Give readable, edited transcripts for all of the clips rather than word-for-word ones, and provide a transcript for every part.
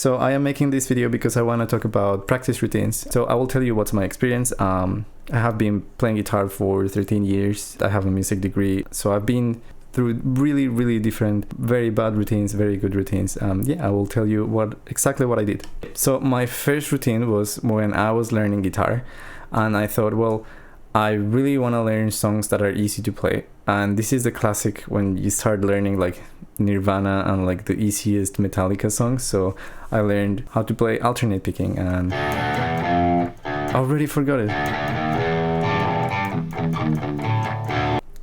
So I am making this video because I want to talk about practice routines. So I will tell you what's my experience. I have been playing guitar for 13 years. I have a music degree. So I've been through really different, very bad routines, very good routines. I will tell you exactly what I did. So my first routine was when I was learning guitar, and I thought, well, I really want to learn songs that are easy to play. And this is the classic when you start learning like Nirvana and like the easiest Metallica songs. So I learned how to play alternate picking, and I already forgot it.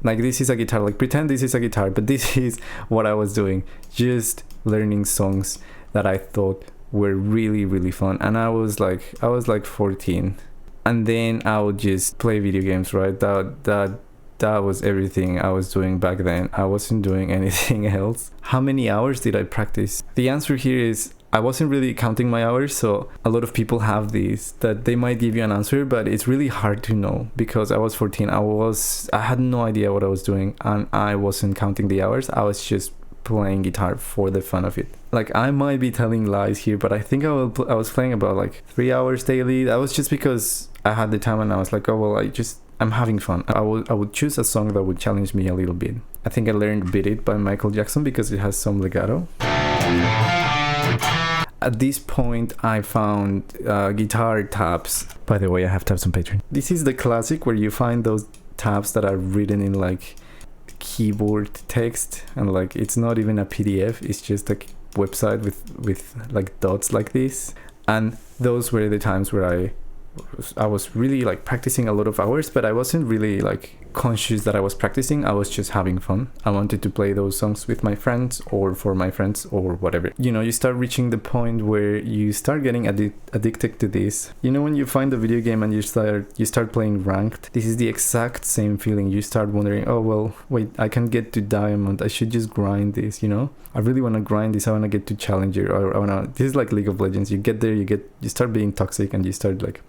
Like, this is a guitar, like pretend this is a guitar, but this is what I was doing, just learning songs that I thought were really fun. And I was like 14, and then I would just play video games, right? That was everything I was doing back then. I wasn't doing anything else. How many hours did I practice? The answer here is I wasn't really counting my hours. So a lot of people have these, that they might give you an answer, but it's really hard to know because I was 14. I had no idea what I was doing, and I wasn't counting the hours. I was just playing guitar for the fun of it. Like, I might be telling lies here, but I think I was playing about like 3 hours daily. That was just because I had the time, and I was like, oh well, I'm having fun. I would choose a song that would challenge me a little bit. I think I learned Beat It by Michael Jackson because it has some legato. At this point, I found guitar tabs. By the way, I have tabs on Patreon. This is the classic where you find those tabs that are written in like keyboard text, and like it's not even a PDF. It's just a website with like dots like this. And those were the times where I was really like practicing a lot of hours, but I wasn't really like conscious that I was practicing. I was just having fun. I wanted to play those songs with my friends or for my friends or whatever. You know, you start reaching the point where you start getting addicted to this. You know, when you find a video game and you start playing ranked, this is the exact same feeling. You start wondering, oh well, wait, I can get to diamond. I should just grind this, you know? I really want to grind this. I want to get to challenger, or this is like League of Legends. You get there, you start being toxic, and you start like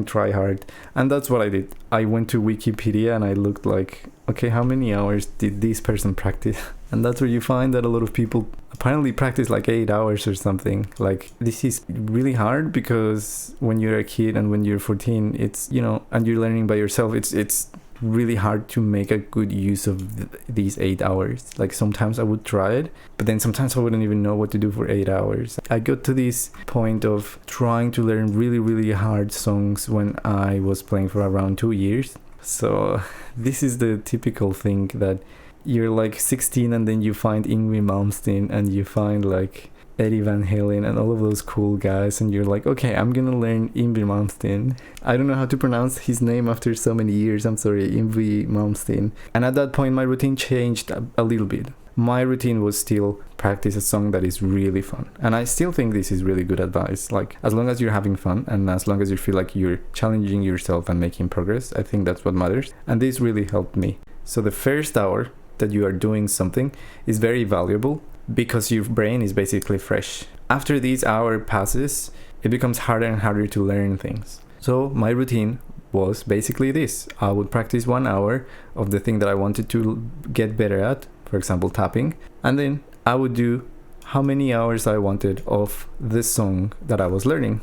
try hard. And that's what I did. I went to Wikipedia and I looked like, okay, how many hours did this person practice? And that's where you find that a lot of people apparently practice like 8 hours or something. Like, this is really hard because when you're a kid and when you're 14, it's, you know, and you're learning by yourself, it's really hard to make a good use of these 8 hours. Like, sometimes I would try it, but then sometimes I wouldn't even know what to do for 8 hours. I got to this point of trying to learn really hard songs when I was playing for around 2 years. So this is the typical thing that you're like 16 and then you find Yngwie Malmsteen and you find like Eddie Van Halen and all of those cool guys, and you're like, okay, I'm gonna learn Yngwie Malmsteen. I don't know how to pronounce his name after so many years, I'm sorry, Yngwie Malmsteen. And at that point my routine changed a little bit. My routine was still practice a song that is really fun, and I still think this is really good advice. Like, as long as you're having fun and as long as you feel like you're challenging yourself and making progress, I think that's what matters. And this really helped me. So the first hour that you are doing something is very valuable because your brain is basically fresh. After this hour passes, it becomes harder and harder to learn things. So my routine was basically this. I would practice 1 hour of the thing that I wanted to get better at, for example, tapping, and then I would do how many hours I wanted of the song that I was learning.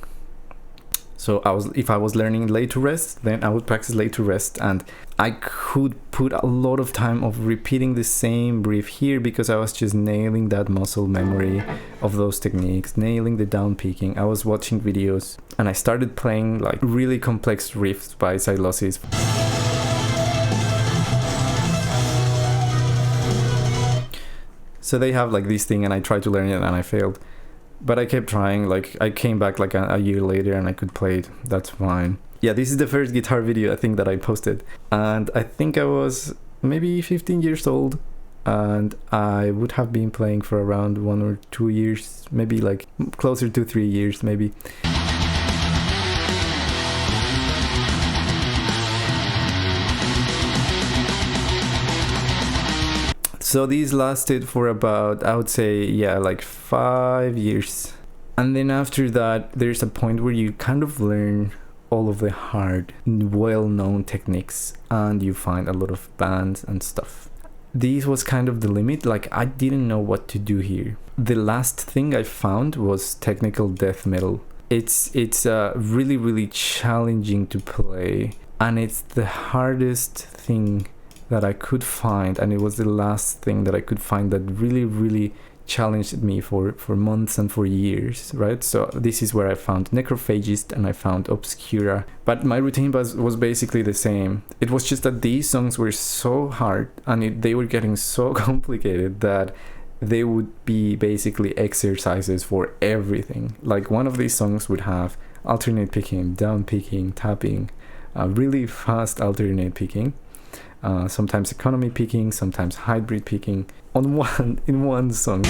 So if I was learning lay to rest, then I would practice lay to rest, and I could put a lot of time of repeating the same riff here because I was just nailing that muscle memory of those techniques, nailing the down picking. I was watching videos and I started playing like really complex riffs by Sylosis. So they have like this thing, and I tried to learn it and I failed. But I kept trying. Like, I came back like a year later and I could play it. That's fine. Yeah, this is the first guitar video I think that I posted. And I think I was maybe 15 years old. And I would have been playing for around 1 or 2 years. Maybe like closer to 3 years maybe. So these lasted for about, I would say, yeah, like 5 years. And then after that, there's a point where you kind of learn all of the hard, well-known techniques, and you find a lot of bands and stuff. This was kind of the limit. Like, I didn't know what to do here. the last thing I found was technical death metal. It's really, really challenging to play, and it's the hardest thing that I could find, and it was the last thing that I could find that really, really challenged me for months and for years, right? So this is where I found Necrophagist and I found Obscura, but my routine was basically the same. It was just that these songs were so hard and they were getting so complicated that they would be basically exercises for everything. Like one of these songs would have alternate picking, down picking, tapping, really fast alternate picking, sometimes economy picking, sometimes hybrid picking in one song.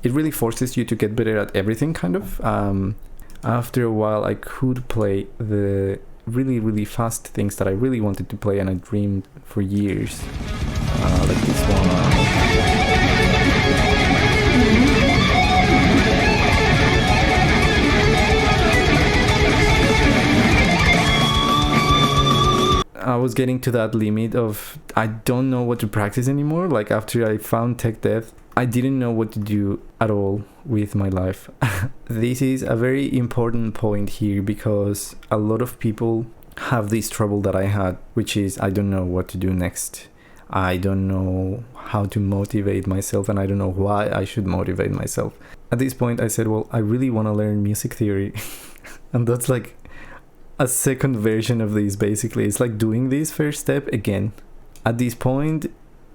It really forces you to get better at everything, kind of. After a while, I could play the really, really fast things that I really wanted to play and I dreamed for years, like this one. I was getting to that limit of I don't know what to practice anymore. Like after I found tech death, I didn't know what to do at all with my life. This is a very important point here because a lot of people have this trouble that I had, which is I don't know what to do next. I don't know how to motivate myself and I don't know why I should motivate myself. At this point I said, well, I really want to learn music theory. And that's like a second version of this. Basically it's like doing this first step again. At this point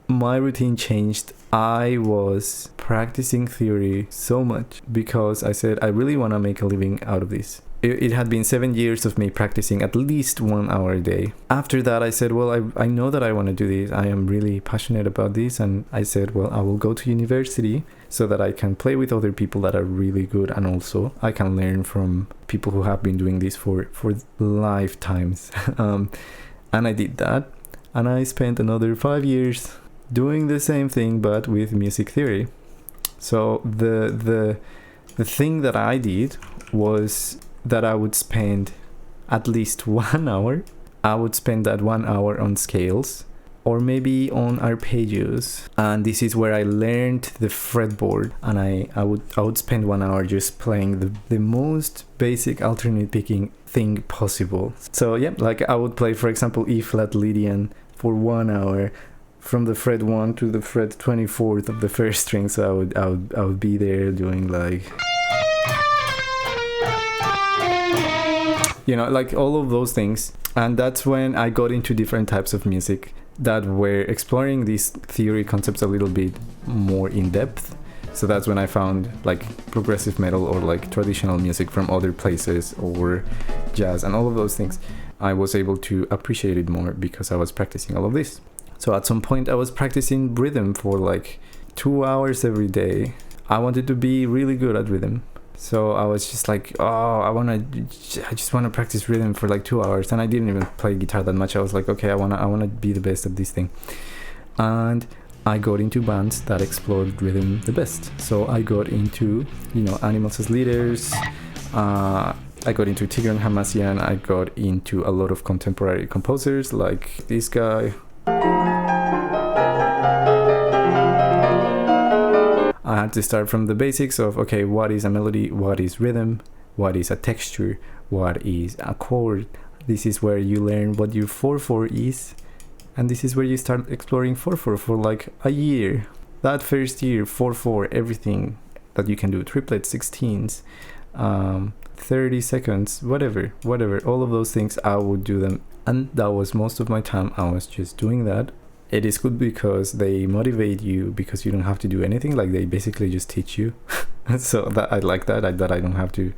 my routine changed. I was practicing theory so much because I said I really want to make a living out of this. It had been 7 years of me practicing at least 1 hour a day. After that I said, well, I know that I want to do this. I am really passionate about this, and I said, well, I will go to university so that I can play with other people that are really good, and also I can learn from people who have been doing this for lifetimes. And I did that, and I spent another 5 years doing the same thing but with music theory. So the thing that I did was that I would spend at least 1 hour. I would spend that 1 hour on scales or maybe on arpeggios, and this is where I learned the fretboard, and I would spend 1 hour just playing the most basic alternate picking thing possible. So yeah, like I would play, for example, E flat Lydian for 1 hour from the fret 1 to the fret 24th of the first string. So I would be there doing like, you know, like all of those things. And that's when I got into different types of music that were exploring these theory concepts a little bit more in depth. So that's when I found like progressive metal or like traditional music from other places or jazz and all of those things. I was able to appreciate it more because I was practicing all of this. So at some point I was practicing rhythm for like 2 hours every day. I wanted to be really good at rhythm. So I was just like, oh, I just want to practice rhythm for like 2 hours. And I didn't even play guitar that much. I was like, okay, I want to be the best at this thing. And I got into bands that explored rhythm the best. So I got into, you know, Animals as Leaders. I got into Tigran Hamasyan. I got into a lot of contemporary composers like this guy. I had to start from the basics of, okay, what is a melody, what is rhythm, what is a texture, what is a chord. This is where you learn what your 4/4 is, and this is where you start exploring 4/4 for like a year. That first year, 4/4, everything that you can do, triplets, 16s, 30 seconds, whatever, all of those things, I would do them. And that was most of my time. I was just doing that. It is good because they motivate you because you don't have to do anything. Like they basically just teach you. So that I like that. I don't have to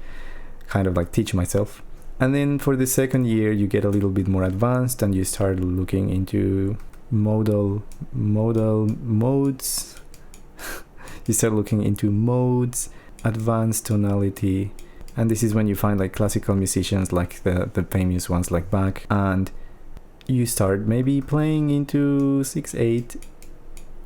kind of like teach myself. And then for the second year, you get a little bit more advanced and you start looking into modal modes. You start looking into modes, advanced tonality. And this is when you find like classical musicians like the famous ones like Bach, and you start maybe playing into 6/8,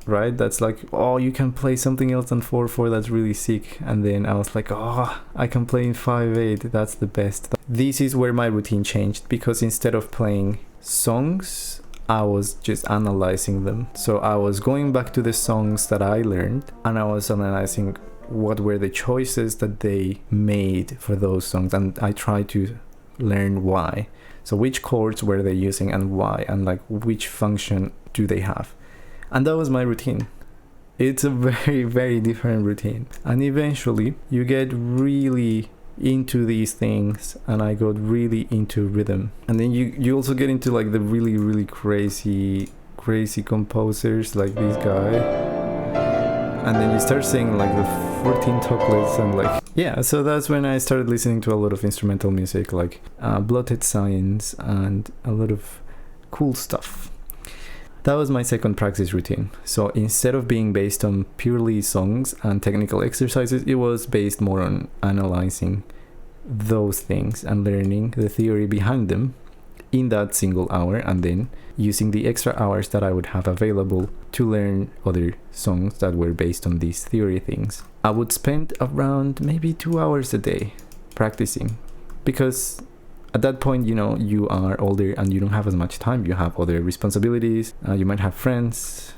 right? That's like, oh, you can play something else than 4/4, that's really sick. And then I was like, oh, I can play in 5/8, that's the best. This is where my routine changed, because instead of playing songs, I was just analyzing them. So I was going back to the songs that I learned, and I was analyzing what were the choices that they made for those songs, and I tried to learn why. So which chords were they using and why, and like which function do they have. And that was my routine. It's a very, very different routine. And eventually you get really into these things, and I got really into rhythm. And then you also get into like the really, really crazy composers like this guy. And then you start saying like the 14 couplets and like, yeah, so that's when I started listening to a lot of instrumental music, like Blooded Science and a lot of cool stuff. That was my second practice routine. So instead of being based on purely songs and technical exercises, it was based more on analyzing those things and learning the theory behind them in that single hour, and then using the extra hours that I would have available to learn other songs that were based on these theory things. I would spend around maybe 2 hours a day practicing, because at that point, you know, you are older and you don't have as much time. You have other responsibilities. You might have friends.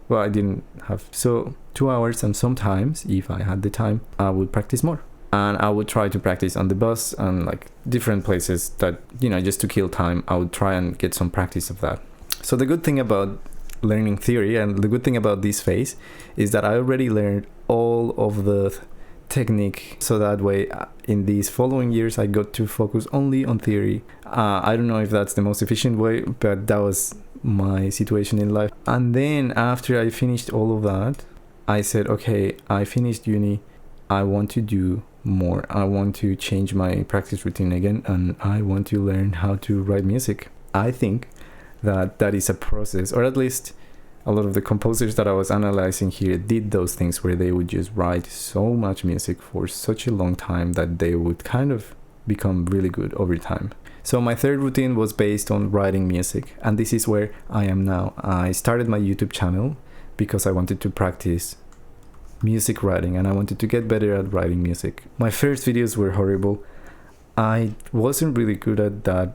Well, I didn't have. So 2 hours, and sometimes, if I had the time, I would practice more. And I would try to practice on the bus and like different places that, you know, just to kill time, I would try and get some practice of that. So the good thing about learning theory, and the good thing about this phase, is that I already learned all of the technique, so that way in these following years I got to focus only on theory. I don't know if that's the most efficient way, but that was my situation in life. And then after I finished all of that, I said, okay, I finished uni, I want to do more. I want to change my practice routine again, and I want to learn how to write music. I think that is a process, or at least a lot of the composers that I was analyzing here did those things where they would just write so much music for such a long time that they would kind of become really good over time. So my third routine was based on writing music, and this is where I am now. I started my YouTube channel because I wanted to practice music writing, and I wanted to get better at writing music. My first videos were horrible. I wasn't really good at that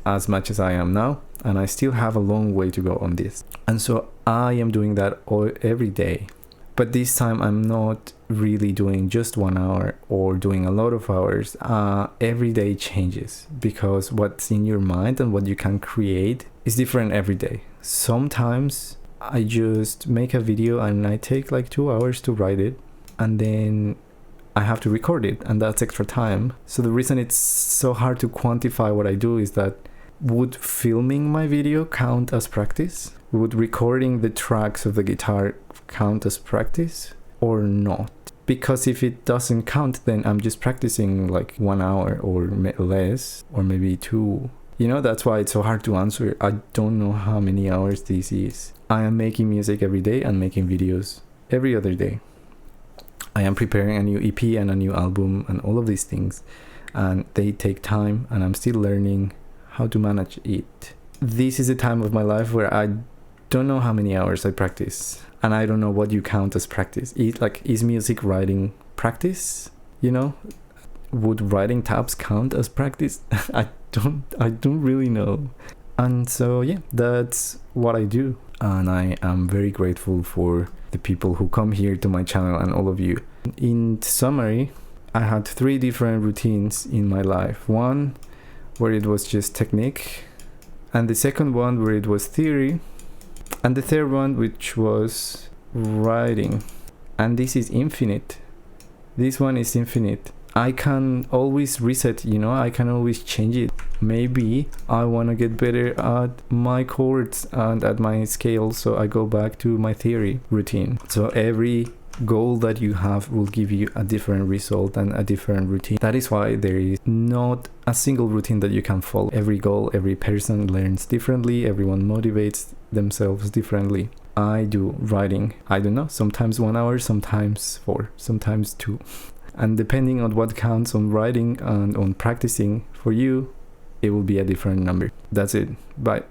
as much as I am now, and I still have a long way to go on this. And so I am doing that every day. But this time I'm not really doing just 1 hour or doing a lot of hours. Every day changes, because what's in your mind and what you can create is different every day. Sometimes I just make a video and I take like 2 hours to write it, and then I have to record it, and that's extra time. So the reason it's so hard to quantify what I do is that, would filming my video count as practice? Would recording the tracks of the guitar count as practice or not? Because if it doesn't count, then I'm just practicing like 1 hour or less, or maybe 2. You know, that's why it's so hard to answer. I don't know how many hours this is. I am making music every day and making videos every other day. I am preparing a new EP and a new album and all of these things, and they take time, and I'm still learning how to manage it. This is a time of my life where I don't know how many hours I practice, and I don't know what you count as practice. Is music writing practice? You know, would writing tabs count as practice? I don't really know. And so yeah, that's what I do, and I am very grateful for the people who come here to my channel and all of you. In summary, I had 3 different routines in my life. One where it was just technique, and the second one where it was theory, and the third one which was writing. And this is infinite. This one is infinite. I can always reset, you know, I can always change it. Maybe I want to get better at my chords and at my scale, so I go back to my theory routine. So every goal that you have will give you a different result and a different routine. That is why there is not a single routine that you can follow. Every goal, every person learns differently, everyone motivates themselves differently. I do writing, I don't know, sometimes 1 hour, sometimes 4, sometimes 2. And depending on what counts on writing and on practicing for you, it will be a different number. That's it. Bye.